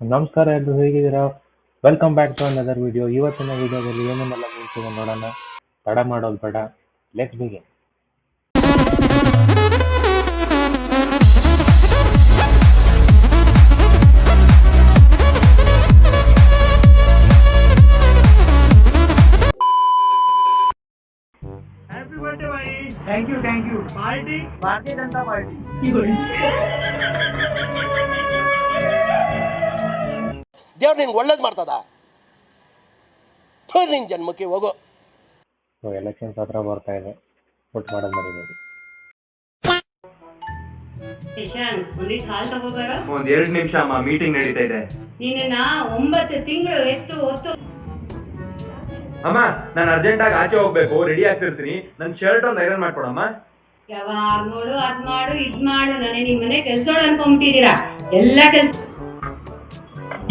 ನಮಸ್ಕಾರ ಎಲ್ರು ಹೇಗಿದ್ದೀರಾ? Welcome back to another video. ಇವತ್ತಿನ ವಿಡಿಯೋದಲ್ಲಿ ಏನೇನೆಲ್ಲ ನೋಡ್ತೀವಿ ನೋಡೋಣ. ತಡ ಮಾಡೋದು ಬೇಡ, ಲೆಟ್ಸ್ ಬಿಗಿನ್. हैप्पी बर्थडे भाई। Thank you party Bharatiya Janata party ದೇವ್ರು ನಿನ್ಗೆ ಒಳ್ಳೇದು ಮಾಡ್ತದ ನಿನ್ ಜನ್ಮಕ್ಕೆ ಹೋಗೋ. ಸೊ ಎಲೆಕ್ಷನ್ಸ್ ಹತ್ರ ಬರ್ತಾ ಇದೆ, ವೋಟ್ ಮಾಡೋದು ಮರಿಬೇಡಿ. ಒಂದ್ 2 ನಿಮಿಷ ಅಮ್ಮ, ಮೀಟಿಂಗ್ ನಡೀತಾ ಇದೆ. ನೀನನ್ನ 9 ತಿಂಗಳು ಎಷ್ಟು ಹೊತ್ತು ಅಮ್ಮ, ನಾನು ಅರ್ಜೆಂಟ್ ಆಗಿ ಆಚೆ ಹೋಗ್ಬೇಕು, ರೆಡಿ ಆಗ್ತಿರ್ತೀನಿ. ನನ್ ಶರ್ಟ್ ಒಂದು ಐರನ್ ಮಾಡ್ಕೊಡಮ್ಮ. ಯಾವಾಗ ನೋಡು ಅದ್ ಮಾಡು ಇದ್ ಮಾಡು, ನನಗೆ ನಿಮ್ ಮನೆ ಕೆಲ್ಸೋಳು ಅನ್ಕೊಂಬಿಟ್ಟಿದೀರಾ ಎಲ್ಲ ಕೆಲ್ಸ.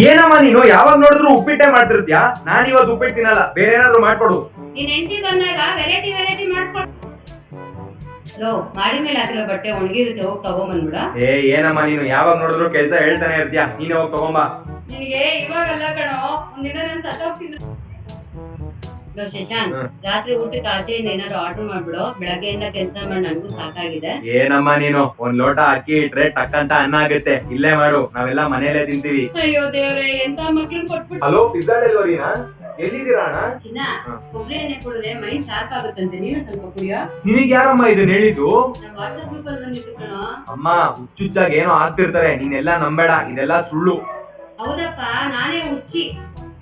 ಏನಮ್ಮ ನೀನು ಯಾವಾಗ ನೋಡಿದ್ರು ಉಪ್ಪಿಟ್ಟೆ ಮಾಡ್ತಿರ್ತೀಯಾ? ನಾನ್ ಇವತ್ತು ಉಪ್ಪಿಟ್ಟು ತಿನ್ನಲ್ಲ, ಬೇರೆ ಏನಾದ್ರು ಮಾಡ್ಕೊಡು. ನೀನ್ ಹೆಂಡತಿ ಬಂದಾಗ ವೆರೈಟಿ ಮಾಡ್ಕೊಡು. ಮಾಡಿ ಮೇಲೆ ಹಾಕಿರೋ ಬಟ್ಟೆ ಒಣಗಿರುತ್ತೆ, ಹೋಗಿ ತಗೊಂಬಂದ್ಬಿಡ. ಏನಮ್ಮ ನೀನು ಯಾವಾಗ ನೋಡಿದ್ರು ಕೆಲ್ಸ ಹೇಳ್ತಾನೆ ಇರ್ತೀಯಾ? ನೀನೇ ಹೋಗಿ ತಗೊಂಬ. ನಿನಗೆ ಇವಾಗಲ್ಲ ಕಣೋ, ಒಂದಿನ ನಾನು ಸತ್ತೋಗ್ತೀನಿ. ಶಶಾಂಕ್, ರಾತ್ರಿ ಊಟಕ್ಕೆ ಆಚೆಯಿಂದ ಏನಾದ್ರು ಆರ್ಡರ್ ಮಾಡ್ಬಿಡು. ಬೆಳಗ್ಗೆಯಿಂದ ಕೆಲಸ ಮಾಡಿ ನನಗೂ ಸಾಕಾಗಿದೆ. ಏನಮ್ಮ ನೀನು ಒಂದ್ ಲೋಟ ಅಕ್ಕಿ ಇಟ್ರೆ ಟಕ್ಕಂತ ಅನ್ನ ಆಗುತ್ತೆ. ಇಲ್ಲೇ ಮಾಡು, ನಾವೆಲ್ಲ ಮನೇಲೆ ತಿಂತೀವಿ. ಅಯ್ಯೋ ದೇವ್ರೆ, ಎಂತ ಮಕ್ಳು ಕೊಟ್ಬಿಟ್ಟು. ಹಲೋ, ಪಿಜ್ಜಾ ಡೆಲಿವರಿನಾ? ಎಲ್ಲಿದ್ದೀರಾ ಅಣ್ಣ? ಚಿನ್ನ, ಕೊಬ್ಬರಿ ಎಣ್ಣೆ ಕುಡಿದ್ರೆ ಮೈ ಶಾರ್ಪ್ ಆಗುತ್ತಂತೆ, ನೀನು ಸ್ವಲ್ಪ ಕುಡಿಯೋ. ನಿನಗ್ ಯಾರಮ್ಮ ಇದನ್ನ ಹೇಳಿದ್ದು? ನಾನು ವಾಟ್ಸ್ಆಪ್ ಗ್ರೂಪ್ ಅಲ್ಲಿ ಬಂದಿತ್ತು ಕಣೋ. ಅಮ್ಮ, ಹುಚ್ಚುಚ್ಚಾಗ ಏನೋ ಆಗ್ತಿರ್ತಾರೆ, ನೀನೆಲ್ಲಾ ನಂಬೇಡ, ಇದೆಲ್ಲ ಸುಳ್ಳು. ಹೌದಪ್ಪ, ನಾನೇ ಹುಚ್ಚಿ.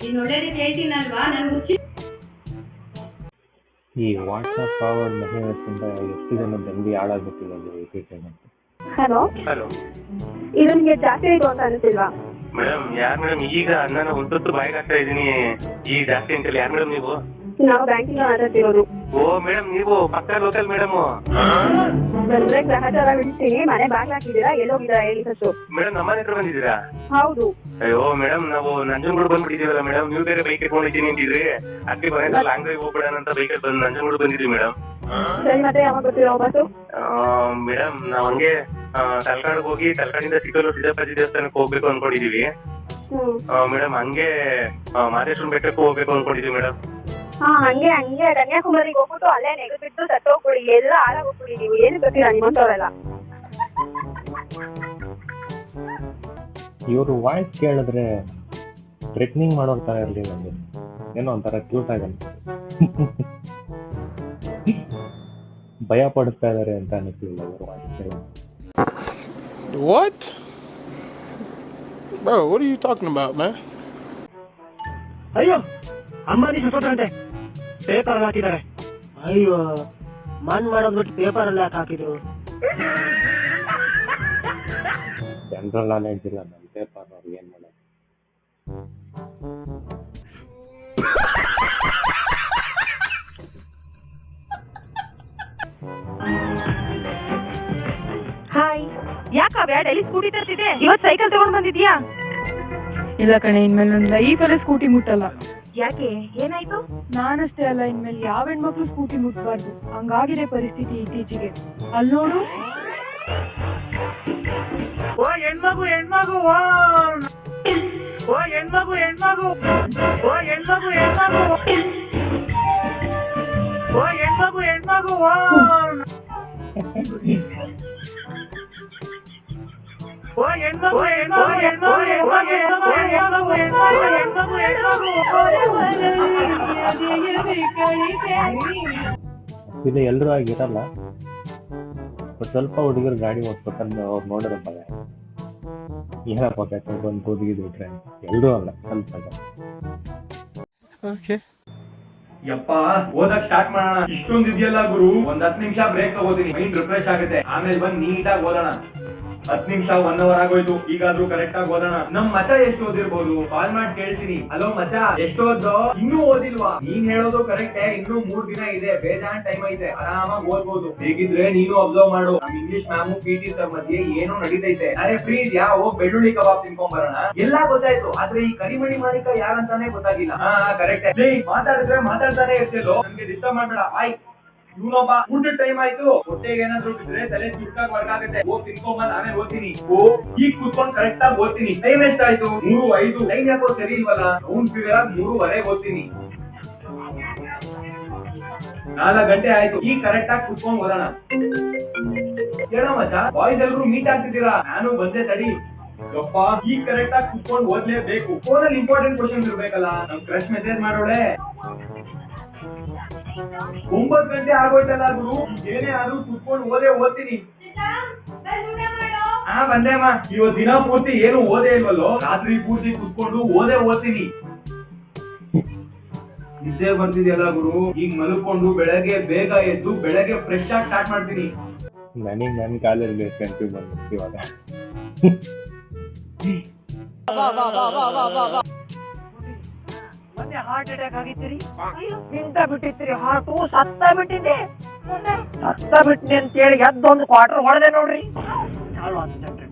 ನೀನ್ ಒಳ್ಳೇದಕ್ಕೆ ಹೇಳ್ತೀನಲ್ವಾ, ನನ್ ಹುಚ್ಚಿ. ಈ ವಾಟ್ಸಪ್ ಫಾರ್ವರ್ಡ್ ಮೆಸೇಜಸ್ಸಿಂದ ಎಷ್ಟು ಜನ ಜಲ್ದಿ ಹಾಳಾಗ್ಬಿಟ್ಟಿದೆ ಇತ್ತೀಚೆಗೆ. ಹಲೋ, ಇದು ನಿಮಗೆ ಜಾಸ್ತಿ ಆಯ್ತು ಅಂತ ಅನಿಸಿಲ್ವಾ? ಮೇಡಮ್, ಯಾರ್ ಮೇಡಮ್ ಈಗ ನಾನು ಒಂದೊತ್ತು ಬಾಯಿಗೆ ಹಾಕ್ತಾ ಇದೀನಿ, ಈಗ ಜಾಸ್ತಿ ಅಂತಲ್ಲ. ಯಾರ್ ಮೇಡಮ್ ನೀವು? ನಾವು ಬ್ಯಾಂಕಿಂದ ಮಾತಾಡ್ತಿರೋದು. ಓ ಮೇಡಮ್, ನೀವು ಪಕ್ಕ ಲೋಕಲ್ ಮೇಡಮ್. ಬಂದ್ರೆ ಗ್ರಹಚಾರ ಬಿಡಿಸ್ತೀನಿ. ಮನೆ ಬಾಗ್ಲ ಹಾಕಿದ್ದೀರಾ? ಎಲ್ಲೋಗಿದ್ದೀರಾ ಹೇಳಿ ಫಸ್ಟ್. ಮೇಡಮ್, ನಮ್ಮನೆ ಹತ್ರ ಬಂದಿದ್ದೀರಾ? ಹೌದು. ಅಯ್ಯೋ ಮೇಡಮ್, ನಾವು ನಂಜನಗೂಡು ಬಂದ್ಬಿಟ್ಟಿದೀವಲ್ಲ ಮೇಡಮ್. ನೀವು ಬೇರೆ ಬೈಕ್ ಇಟ್ಕೊಂಡಿದ್ದೀನಿ ಅಂತಿದ್ರಿ, ಅದಕ್ಕೆ ಮನೆ ಲಾಂಗ್ ಡ್ರೈವ್ ಹೋಗ್ಬಿಡೋಣ ಅಂತ ಬೈಕಲ್ಲಿ ಬಂದು ನಂಜನಗೂಡು ಬಂದಿದ್ವಿ ಮೇಡಮ್. ಸರಿ, ಮತ್ತೆ ಯಾವಾಗ ಬರ್ತೀರಾ ವಾಪಸ್ಸು? ಮೇಡಮ್, ನಾವ್ ಹಂಗೆ ತಲಕಾಡಿಗೆ ಹೋಗಿ ತಲಕಾಡಿಂದ ಸಿಕ್ಕಲು ಸಿದ್ದಪ್ಪಾಜಿ ದೇವಸ್ಥಾನಕ್ಕೆ ಹೋಗ್ಬೇಕು ಅನ್ಕೊಂಡಿದೀವಿ ಮೇಡಮ್. ಹಂಗೆ ಮಾದೇಶ್ವರ ಬೆಟ್ಟಕ್ಕೂ ಹೋಗ್ಬೇಕು ಅನ್ಕೊಂಡಿದೀವಿ ಮೇಡಮ್. ಹಂಗೆ ಕನ್ಯಾಕುಮಾರಿಗೆ ಹೋಗ್ಬಿಟ್ಟು ಅಲ್ಲೇ ನೆಗದು ಬಿಟ್ಟು ಸತ್ತೋಗ್ಬಿಡಿ, ಎಲ್ಲ ಹಾಳಾಗೋಗ್ಬಿಡಿ. ನೀವು ಏನು ಗೊತ್ತಿಲ್ಲ ನಿಮ್ಮಂತವ್ರೆಲ್ಲ. ಇವರು ವಾಯ್ಸ್ ಕೇಳಿದ್ರೆ ಥ್ರೆಟ್ನಿಂಗ್ ಮಾಡೋರ್ ತರ ಇರಲಿಲ್ಲ, ಏನೋ ಒಂಥರ ಕ್ಯೂಟ್ ಆಗಲ್ಲ. ಭಯ ಪಡಿಸ್ತಾ ಇದಾರೆ ಅಂತ ಅನಿಸ್ಲಿಲ್ಲ ಇವರು ವಾಯ್ಸ್ ಕೇಳಿ. What? Bro, what are you talking about, man? ಅಯ್ಯೋ, ಅಂಬಾನಿ ಸತ್ತೋದ್ರಂತೆ, ಪೇಪರ್ ಹಾಕಿದ್ದಾರೆ. ಅಯ್ಯೋ, ಮನ್ ಮಾಡೋದ್ ಬಿಟ್ಟು ಪೇಪರ್ ಅಲ್ಲಿ ಯಾಕೆ ಹಾಕಿದ್ರು? ಜನರಲ್ ನಾಲೆಡ್ಜ್ ಇಲ್ಲ ನನ್ನ ಪೇಪರ್ ಅವ್ರಿಗೆ ಏನ್ ಮಾಡೋದು. ಹಾಯ್, ಯಾಕಾವ್ಯ ಡೈಲಿ ಸ್ಕೂಟಿ ತರ್ತಿದ್ದೆ, ಇವತ್ತು ಸೈಕಲ್ ತಗೊಂಡ್ ಬಂದಿದ್ಯಾ? ಇಲ್ಲ ಕಣೆ, ಇನ್ಮೇಲೆ ನನ್ನ ಲೈಫಲ್ಲೇ ಸ್ಕೂಟಿ ಮುಟ್ಟಲ್ಲ. ಯಾಕೆ, ಏನಾಯ್ತು? ನಾನಷ್ಟೇ ಅಲ್ಲ, ಇನ್ಮೇಲೆ ಯಾವ ಹೆಣ್ಮಕ್ಳು ಸ್ಕೂಟಿ ಮುಟ್ಬಾರ್ದು, ಹಂಗಾಗಿದೆ ಪರಿಸ್ಥಿತಿ ಇತ್ತೀಚೆಗೆ. ಅಲ್ಲಿ ನೋಡು, ಓ ಹೆಣ್ಮಗು ಹೆಣ್ಮಗು, ಓ ಹೆಣ್ಮಗು ಹೆಣ್ಮಗು, ಓ ಹೆಣ್ಮಗು ಹೆಣ್ಮಗು, ಓ ಹೆಣ್ಮಗು ಹೆಣ್ಮಗು, ಓ ಹೆಣ್ಮಗು ಹೆಣ್ಮಗು ಹೆಣ್ಮಗು ಹೆಣ್ಮಗು ಹೆಣ್ಮಗು ಹೆಣ್ಮಗು ಇದು ಎಲ್ಲರೂ ಆಗಿರಲ್ಲ, ಬಟ್ ಸ್ವಲ್ಪ ಹುಡುಗರು ಗಾಡಿ ಓಡಿಸ್ಬೇಕಂದ್ರೆ ಅವ್ರು ನೋಡಿರೋ ಭಯ. ಏನಪ್ಪ ಬೇಕಾದ್ರೆ ಬಂದು ಕೂದಿಗಿದ್ ಬಿಟ್ರೆ ಅಂತ. ಎಲ್ಲರೂ ಅಲ್ಲ, ಸ್ವಲ್ಪ ಜನ. Okay. ಯಪ್ಪ, ಓದಕ್ ಸ್ಟಾರ್ಟ್ ಮಾಡೋಣ. ಇಷ್ಟೊಂದು ಇದೆಯಲ್ಲ ಗುರು, ಒಂದ್ 10 ನಿಮಿಷ ಬ್ರೇಕ್ ತಗೋತೀನಿ, ಮೈಂಡ್ ರಿಫ್ರೆಶ್ ಆಗುತ್ತೆ. ಆಮೇಲೆ ಬಂದ್ ನೀಟಾಗಿ ಓದೋಣ. 10 ನಿಮಿಷ 1 ಅವರ್ ಆಗೋಯ್ತು, ಈಗಾದ್ರೂ ಕರೆಕ್ಟ್ ಆಗಿ ಓದೋಣ. ನಮ್ ಮಚ ಎಷ್ಟು ಓದಿರ್ಬೋದು? ಕಾಲ್ ಮಾಡಿ ಕೇಳ್ತೀನಿ. ಹಲೋ ಮಚ, ಎಷ್ಟು ಓದೋ? ಇನ್ನೂ ಓದಿಲ್ವಾ? ನೀನ್ ಹೇಳೋದು ಕರೆಕ್ಟ್, ಇನ್ನೂ 3 ದಿನ ಇದೆ, ಬೇಜಾನ್ ಟೈಮ್ ಐತೆ, ಆರಾಮಾಗಿ ಓದ್ಬೋದು. ಹೇಗಿದ್ರೆ ನೀನು ಅಬ್ಸರ್ವ್ ಮಾಡು, ನಮ್ ಇಂಗ್ಲಿಷ್ ಮ್ಯಾಮು PT ಸರ್ ಮಧ್ಯೆ ಏನೋ ನಡೀತೈತೆ. ಅರೆ ಫ್ರೀ ಇದ್ಯಾ? ಹೋಗ್ ಬೆಳ್ಳುಳ್ಳಿ ಕಬಾಬ್ ತಿನ್ಕೊಂಡ್ ಬರೋಣ. ಎಲ್ಲಾ ಗೊತ್ತಾಯ್ತು, ಆದ್ರೆ ಈ ಕರಿಮಣಿ ಮಾಲೀಕ ಯಾರಂತಾನೆ ಗೊತ್ತಾಗಿಲ್ಲ. ಕರೆಕ್ಟ್. ಮಾತಾಡಿದ್ರೆ ಮಾತಾಡ್ತಾನೆ ಇರ್ತಿಲ್ಲೋ, ನನ್ಗೆ ಡಿಸ್ಟರ್ಬ್ ಮಾಡ್ಬೇಡ. ಬಾಯ್. ಇವನೊಬ್ಬ ಊಟದ ಟೈಮ್ ಆಯ್ತು, ಹೊಟ್ಟೆಗೆ ಏನಾದ್ರು ಬಿಟ್ರೆ ತಲೆ ಚುಟ್ಟಾಗಿ ವರ್ಕ್ ಆಗುತ್ತೆ. ಹೋಗಿ ತಿನ್ಕೊಂಬಂದ್ ಆಮೇಲೆ ಓದ್ತೀನಿ. ಈಗ ಕೂತ್ಕೊಂಡು ಕರೆಕ್ಟ್ ಆಗಿ ಓದ್ತೀನಿ. ಟೈಮ್ ಎಷ್ಟಾಯ್ತು? 3:05. ಟೈಮ್ ಯಾಕೋ ಸರಿ ಇಲ್ವಲ್ಲ? ರೌಂಡ್ ಫಿಗರ್ ಆಗಿ 3:15 ಓದ್ತೀನಿ. 4 ಗಂಟೆ ಆಯ್ತು. ಈಗ ಕರೆಕ್ಟ್ ಆಗಿ ಕುತ್ಕೊಂಡು ಓದೋಣ. ಕೇಳೋ ಮಚ್ಚ, ಬಾಯ್ಸ್ ಎಲ್ರು ಮೀಟ್ ಆಗ್ತಿದ್ದೀರಾ? ನಾನು ಬಂದೆ ತಡಿ. ಯಪ್ಪ, ಈಗ ಕರೆಕ್ಟ್ ಆಗಿ ಕುತ್ಕೊಂಡು ಓದ್ಲೇಬೇಕು. ಫೋನಲ್ಲಿ ಇಂಪಾರ್ಟೆಂಟ್ ಕ್ವಶನ್ಸ್ ಇರ್ಬೇಕಲ್ಲ. ನಮ್ ಕ್ರಶ್ ಮೆಸೇಜ್ ಮಾಡೋಳೆ. 9 ಗಂಟೆ ಆಗೋಯ್ತಲ್ಲ ಗುರು. ಏನೇ ಆದ್ರೂ ಕುತ್ಕೊಂಡು ಓದ್ತೀನಿ. ಹಾ ಬಂದೇಮ್ಮ. ಇವತ್ತು ದಿನ ಪೂರ್ತಿ ಏನು ಓದೇ ಇಲ್ವಲ್ಲೋ? ರಾತ್ರಿ ಪೂರ್ತಿ ಕುತ್ಕೊಂಡು ಓದ್ತೀನಿ. ನಿದ್ದೆ ಬರ್ತಿದೆಯಲ್ಲ ಗುರು. ಈಗ ಮಲ್ಕೊಂಡು ಬೆಳಗ್ಗೆ ಬೇಗ ಎದ್ದು ಬೆಳಗ್ಗೆ ಫ್ರೆಶ್ ಆಗಿ ಸ್ಟಾರ್ಟ್ ಮಾಡ್ತೀನಿ. ನನಗೆ ನನ್ನ ಕಾಲೇಜಲ್ಲಿ ಕನ್ಫ್ಯೂಸ್ ಬಂದ್ಬಿಟ್ಟು ಇವಾಗ. ಮೊನ್ನೆ ಹಾರ್ಟ್ ಅಟ್ಯಾಕ್ ಆಗಿತ್ತೀರಿ, ನಿಂತ ಬಿಟ್ಟಿತ್ತೀರಿ. ಹಾರ್ಟು ಸತ್ತ ಬಿಟ್ಟಿದೆ. ಸತ್ತ ಬಿಟ್ಟಿನಿ ಅಂತ ಹೇಳಿ ಎದ್ದೊಂದು ಕ್ವಾರ್ಟರ್ ಹೊಡೆದೆ ನೋಡ್ರಿ. ಚಾಲು ಆಕ್ಸಿಡೆಂಟ್.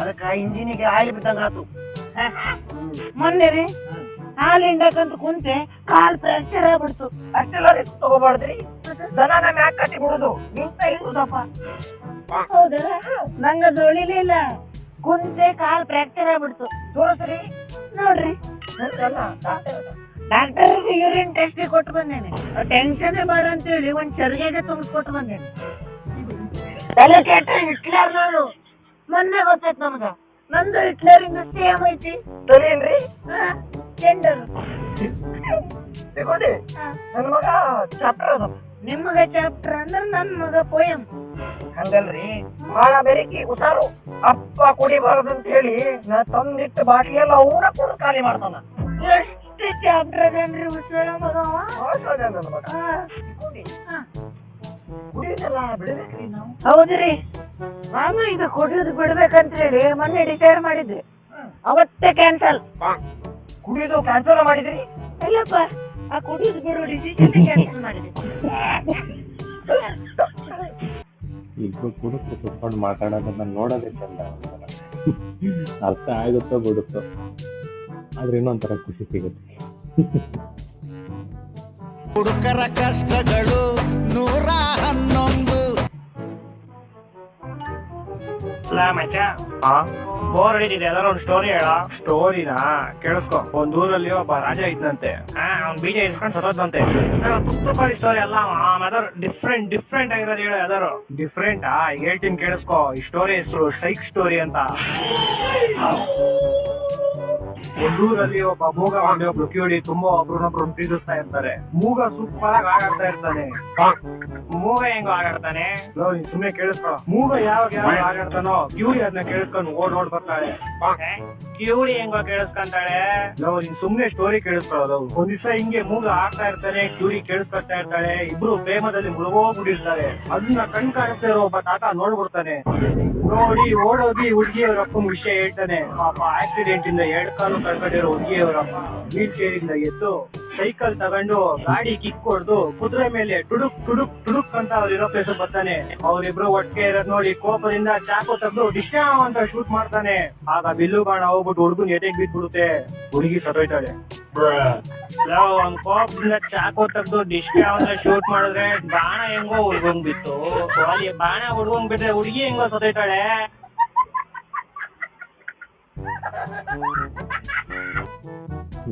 ಅದಕ್ಕೆ ಇಂಜಿನಿಗೆ ಆಯಿಲ್ ಬಿದ್ದಂಗ ಆತು. ಮೊನ್ನೆ ರೀ ಹಾಲು ಹಿಂಡಕಂತ ಕುಂತೆ ಕಾಲ್ ಫ್ರಾಕ್ಚರ್ ಆಗ್ಬಿಡ್ತು. ಅಷ್ಟೆಲ್ಲ ರಿಸ್ಕ್ ತಗೋಬಾರ್ದ್ರಿ. ದನನ ಮ್ಯಾಕ್ ಕಟ್ಟಿ ಬಿಡುದು ನಿಂತ ಇರುದಪ್ಪ. ಹೌದಾ? ನಂಗ ತೊಳಿಲಿಲ್ಲ, ಕುಂತೆ ಕಾಲ್ ಫ್ರಾಕ್ಚರ್ ಆಗ್ಬಿಡ್ತು. ತೋರಿಸ್ರಿ ನೋಡ್ರಿ. ಡಾಕ್ಟರ್ ಯೂರಿನ್ ಟೆಸ್ಟ್ ಕೊಟ್ಟು ಬಂದೇನೆ. ಟೆನ್ಷನ್ ಬೇಡ ಅಂತ ಹೇಳಿ ಒಂದ್ ಚರ್ಗೆಗೆ ತುಂಬಿಸ್ಕೊಟ್ಟು ಬಂದೇನೆ. ತಲೆ ಕೆಟ್ಟ ಹಿಟ್ಲರ್ ನಾನು. ಮೊನ್ನೆ ಗೊತ್ತಾಯ್ತು ನಮ್ಗ. ನಂದು ಹಿಟ್ಲರಿಂದ ಸೇಮ್ ಐತಿ. ತೊಲಿಲ್ರಿ ಟೆಂಡರ್ ತಗೊಂಡಿ. ನನ್ ಮಗ ಚಾಪ್ಟರ್ ಅದು. ನಿಮ್ಮಗ ಚಾಪ್ಟರ್ ಅಂದ್ರೆ ನನ್ ಮಗ ಪೋಯಮ್. ಹಂಗಲ್ರಿ, ಬಹಳ ಬೆರಕಿ ಹುಷಾರು. ಅಪ್ಪ ಕುಡಿಬಾರ್ದು ಅಂತ ಹೇಳಿ ನಾ ತಂದಿಟ್ಟ ಬಾಟ್ಲಿ ಎಲ್ಲ ಅವನ ಕೂಡ ಖಾಲಿ ಮಾಡ್ತಾನ. ಎಷ್ಟು ಚಾಪ್ಟರ್ ಅದನ್ರಿ ಹುಷಾರ ಮಗವ. ಕುಡಿಯೋದೆಲ್ಲ ಬಿಡ್ಬೇಕ್ರಿ ನಾವು. ಹೌದ್ರಿ, ನಾನು ಈಗ ಕುಡಿಯೋದು ಬಿಡ್ಬೇಕಂತ ಹೇಳಿ ಮೊನ್ನೆ ಡಿಸೈಡ್ ಮಾಡಿದ್ದೆ. ಅವತ್ತೇ ಕ್ಯಾನ್ಸಲ್. ಕುಡಿಯೋದು ಕ್ಯಾನ್ಸಲ್ ಮಾಡಿದ್ರಿ? ಇಲ್ಲಪ್ಪ, ಆ ಕುಡಿಯೋದು ಬಿಡೋ ಡಿಸಿಷನ್ ಕ್ಯಾನ್ಸಲ್ ಮಾಡಿದ್ರಿ. ಇಬ್ರು ಕುಡಿದು ಕುತ್ಕೊಂಡು ಮಾತಾಡೋದನ್ನ ನೋಡೋದೇ ಚಂದ. ಅರ್ಥ ಆಗುತ್ತೋ ಬಿಡುತ್ತೋ, ಆದ್ರೆ ಇನ್ನೊಂಥರ ಖುಷಿ ಸಿಗುತ್ತೆ. ಹುಡುಕರ ಕಷ್ಟಗಳು 111. ಬೋರ್ ಹಿಡಿದಿದೆ, ಯಾವ್ದಾರ ಒಂದು ಸ್ಟೋರಿ ಹೇಳ. ಸ್ಟೋರಿನಾ? ಕೇಳಿಸ್ಕೊ. ಒಂದ್ ಊರಲ್ಲಿ ಒಬ್ಬ ರಾಜ ಇದ್ದಂತೆ. ಅವ್ನ್ ಬೀಜ ಇಸ್ಕೊಂಡು ಸತ್ತಂತೆ. ತುಪ್ಪಳಿ ಸ್ಟೋರಿ ಅಲ್ಲ, ಡಿಫ್ರೆಂಟ್ ಆಗಿರೋದು ಹೇಳು. ಯಾವ್ದಾರು ಡಿಫ್ರೆಂಟ್ ಈಗ ಹೇಳ್ತೀನಿ ಕೇಳಿಸ್ಕೊ. ಈ ಸ್ಟೋರಿ ಹೆಸರು ಸೈಕ್ ಸ್ಟೋರಿ ಅಂತ. ಒಂದೂರಲ್ಲಿ ಒಬ್ಬ ಮೂಗ ಮಾಡಿ ಒಬ್ರು ಕಿವಿಡಿ ತುಂಬಾ ಒಬ್ರನ್ನೊಬ್ರು ಪ್ರೀತಿಸ್ತಾ ಇರ್ತಾರೆ. ಮೂಗ ಸೂಪರ್ ಆಗಿ ಆಗಾಡ್ತಾ ಇರ್ತಾನೆ. ಮೂಗ ಹೆಂಗ ಆಗಾಡ್ತಾನೆ ಸುಮ್ನೆ ಕೇಳಿಸ್ಕೊ. ಮೂಗ ಯಾವಾಗ ಆಗಾಡ್ತಾನೋ ಕಿವಿಡಿ ಅದನ್ನ ಕೇಳಿಸ್ಕೊಂಡು ನೋಡ್ ಬರ್ತಾಳೆ. ಕಿವಿಡಿ ಹೆಂಗ ಕೇಳಿಸ್ಕೊಂತಾಳೆ? ನೀನ್ ಸುಮ್ನೆ ಸ್ಟೋರಿ ಕೇಳಿಸ್ಕೊಳ್ಳೋದು. ಒಂದ್ ದಿವಸ ಹಿಂಗೆ ಮೂಗ ಆಗ್ತಾ ಇರ್ತಾನೆ, ಕಿವಿಡಿ ಕೇಳಿಸ್ಕೊತಾ ಇರ್ತಾಳೆ. ಇಬ್ರು ಪ್ರೇಮದಲ್ಲಿ ಮುಳುಗೋಗ್ಬಿಟ್ಟಿರ್ತಾರೆ. ಅದನ್ನ ಕಣ್ ಕಾಣಿಸ್ತಾ ಇರೋ ಒಬ್ಬ ತಾತ ನೋಡ್ಬಿಡ್ತಾನೆ. ನೋಡಿ ಓಡೋಗಿ ಹುಡುಗಿಯವರ ಅಪ್ಪನ ವಿಷಯ ಹೇಳ್ತಾನೆ. ಪಾಪ ಆಕ್ಸಿಡೆಂಟ್ ಇಂದ 2 ಕಾಲು ಕಳ್ಕೊಂಡಿರೋ ಹುಡುಗಿಯವರಪ್ಪ ವೀಲ್ ಚೇರ್ ಇಂದ ಎದ್ದು ಸೈಕಲ್ ತಗೊಂಡು ಗಾಡಿ ಕಿಕ್ ಹೊಡೆದು ಕುದುರೆ ಮೇಲೆ ಟುಡುಕ್ ಅಂತ ಅವ್ರಿರೋ ಪ್ಲೇಸ್ ಬರ್ತಾನೆ. ಅವ್ರಿಬ್ರು ಒಟ್ಟಿಗೆ ಇರೋದ್ ನೋಡಿ ಕೋಪದಿಂದ ಚಾಕು ತೆಗೆದು ಡಿಶ್ಯಾಮ್ ಅಂತ ಶೂಟ್ ಮಾಡ್ತಾನೆ. ಆಗ ಬಿಲ್ಲು ಬಾಣ ಹೋಗ್ಬಿಟ್ಟು ಹುಡುಗನ್ ಎದೆಗ್ ಬಿದ್ಬಿಡುತ್ತೆ. ಹುಡುಗಿ ಸತ್ತೋಯ್ತಾಳೆ. ಒಂದ್ ಕೋಪದಿಂದ ಚಾಕು ತೆಗೆದು ಡಿಶ್ಯಾಮ್ ಅಂತ ಶೂಟ್ ಮಾಡಿದ್ರೆ ಬಾಣ ಹೆಂಗೋ ಹುಡ್ಗಂಗ್ ಬಿತ್ತು. ಅಲ್ಲಿ ಬಾಣ ಹುಡ್ಗಂಗ್ ಬಿಟ್ರೆ ಹುಡುಗಿ ಹೆಂಗೋ ಸತ್ತೋಯ್ತಾಳೆ.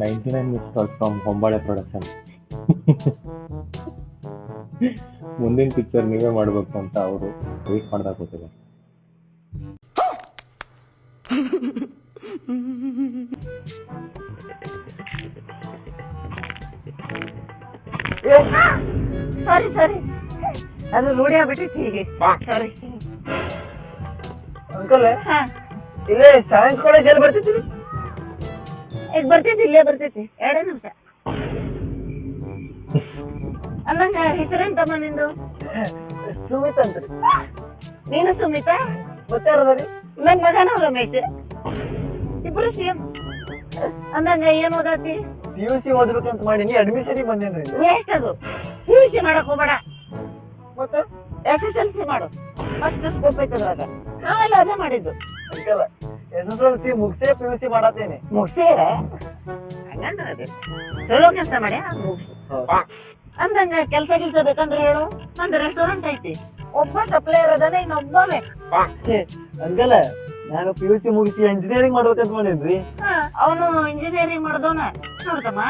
99 miss calls from Hombale production. ಮುಂದಿನ ಪಿಕ್ಚರ್ ನೀವೇ ಮಾಡ್ಬೇಕು ಅಂತ ಅವರು ವೇಟ್ ಮಾಡ್ದಾಗ ಗೊತ್ತಿದೆ. ಸರಿ ಅದು ರೂಢಿ ಆಗ್ಬಿಟ್ಟಿತ್ತು ಹೀಗೆ. ಸರಿ ಅಂಕಲ್, ಇಲ್ಲೇ ಸೈನ್ಸ್ ಕಾಲೇಜ್ ಎಲ್ಲಿ ಬರ್ತಿದ್ರಿ? ಈಗ ಬರ್ತಿದ್ದಿ, ಇಲ್ಲೇ ಬರ್ತೈತಿ. 2 ನಿಮಿಷ. ಅಂದಂಗ ಹೆಸರೇಂತಮ್ಮ ನಿಂದು? ಸುಮಿತ್ ಅಂತ್ರಿ. ನೀನು ಸುಮಿತಾ? ಗೊತ್ತಾರದ್ರಿ? ನನ್ ಮಗನ ರಮೇಶ್. ಇಬ್ರು ಸೇಮ್. ಅಂದಂಗ ಏನ್ ಓದಾತಿ? PUC ಓದ್ಬೇಕಂತ ಮಾಡೀನಿ, ಅಡ್ಮಿಷನ್ ಬಂದೇನ್ರಿ. ವೇಸ್ಟ್ ಅದು. PUC ಮಾಡಕ್ ಹೋಗ್ಬೇಡ. ಮತ್ತೆ SSLC ಮಾಡು. ಫಸ್ಟ್ ಸ್ಕೋಪ್ ಐತದ್ರಾಗ. ನಾವೆಲ್ಲ ಅದೇ ಮಾಡಿದ್ದು. SSLC ಮುಗಿಸೇ PUC ಮಾಡತ್ತೇನೆ. ಮುಗಿಸೇ? ಹಂಗಂದ್ರೆ ಚಲೋ ಕೆಲಸ ಮಾಡಿ ಮುಗಿಸು. ಅಂದಂಗ ಕೆಲ್ಸ ಬೇಕಂದ್ರೆ ಹೇಳು, ನಂದು ರೆಸ್ಟೋರೆಂಟ್ ಐತಿ, ಒಬ್ಬ ಸಪ್ಲೈಯರ್ ಅದಾನೆ, ಇನ್ನೊಬ್ಬವೇ. ಹಂಗಲ್ಲ, ನಾನು PUC ಮುಗಿಸಿ ಇಂಜಿನಿಯರಿಂಗ್ ಮಾಡ್ಬೇಕಂತ ಮಾಡಿದ್ರಿ. ಅವನು ಇಂಜಿನಿಯರಿಂಗ್ ಮಾಡ್ದವನ. ನೋಡ್ತಮ್ಮ,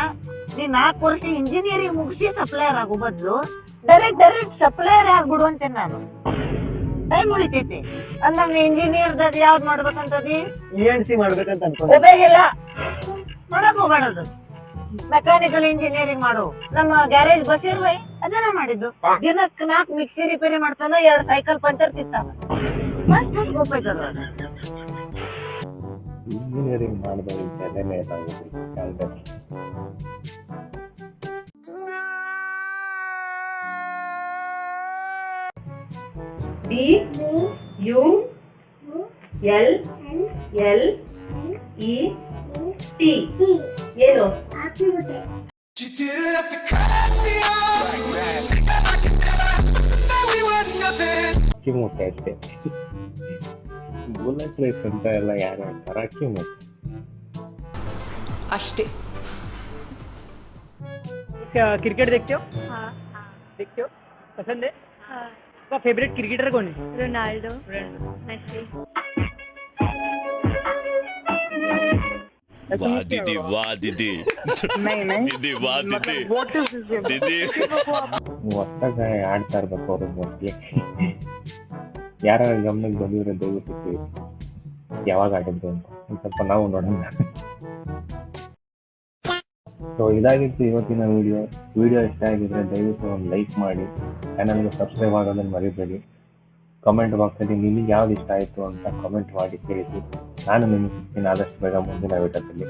ನೀ 4 ವರ್ಷ ಇಂಜಿನಿಯರಿಂಗ್ ಮುಗಿಸಿ ಸಪ್ಲೈಯರ್ ಆಗೋ ಬದ್ಲು ಡೈರೆಕ್ಟ್ ಸಪ್ಲೈಯರ್ ಆಗ್ಬಿಡು ಅಂತೇನೆ ನಾನು. ಟೈಮ್ ಉಳಿತೈತಿ. ಅಂದಂಗ ಇಂಜಿನಿಯರ್ ಯಾವ್ದು ಮಾಡ್ಬೇಕಂತದಿ? ENC ಮಾಡ್ಬೇಕಂತ ಅನ್ಕೊಂಡೆ. ಹೋಗಿಲ್ಲ, ಮಾಡಕ್ ಹೋಗ್ಬಾರ್ದು. ಮೆಕ್ಯಾನಿಕಲ್ ಇಂಜಿನಿಯರಿಂಗ್ ಮಾಡು. ನಮ್ಮ ಗ್ಯಾರೇಜ್ ಬಸ್ ಇರ್ವೈ ಅದನ್ನ ಮಾಡಿದ್ದು. ದಿನಕ್ಕೆ 4 ಮಿಕ್ಸಿ ರಿಪೇರಿ ಮಾಡ್ತಾನ, 2 ಸೈಕಲ್ ಪಂಚರ್ ತಿಂತಾನ. ಇಂಜಿನಿಯರಿಂಗ್ ಮಾಡಿದವ್ರಿಗೆ ಬೆಲೆನೇ ಇದಾಗುತ್ತೆ ಕಾಲದಲ್ಲಿ. DULLET ಏನು? ಅಕ್ಕಿ ಮೂಟೆ ಅಷ್ಟೇ. ಬುಲೆಟ್ ರೈಸ್ ಅಂತ ಎಲ್ಲ ಯಾರು ಅಂತಾರ, ಅಕ್ಕಿ ಮೂಟೆ ಅಷ್ಟೇ. क्रिकेट देखते हो? हाँ. देखते हो? पसंद है? हाँ. आपका फेवरेट क्रिकेटर कौन है? Ronaldo, Messi. वाह दीदी, वाह दीदी. नहीं दीदी, वाह दीदी. दीदी ಹೊಸದಾಗಿ ಆಡ್ತಾ ಇರ್ಬೇಕು ಅವರು ಮೋಸ್ಟ್ಲಿ. ಯಾರ ಗಮನಕ್ಕೆ ಬಂದಿದ್ರೆ ದಯವಿಟ್ಟು ಯಾವಾಗ ಆಡಿದ್ರು ಅಂತ ಒಂದ್ ಸ್ವಲ್ಪ ನಾವು ನೋಡೋಣ. ಸೊ ಇದಾಗಿತ್ತು ಇವತ್ತಿನ ವಿಡಿಯೋ ಇಷ್ಟ ಆಗಿದ್ರೆ ದಯವಿಟ್ಟು ಒಂದು ಲೈಕ್ ಮಾಡಿ, ಚಾನಲ್ಗೆ ಸಬ್ಸ್ಕ್ರೈಬ್ ಆಗೋದನ್ನು ಮರಿಬೇಡಿ. ಕಮೆಂಟ್ ಬಾಕ್ಸಲ್ಲಿ ನಿಮಗೆ ಯಾವ್ದು ಇಷ್ಟ ಆಯಿತು ಅಂತ ಕಮೆಂಟ್ ಮಾಡಿ ತಿಳಿಸಿ. ನಾನು ನಿಮಗೆ ಸಿಗ್ತೀನಿ ಆದಷ್ಟು ಬೇಗ ಮುಂದಿನ ವಿಡಿಯೋದಲ್ಲಿ.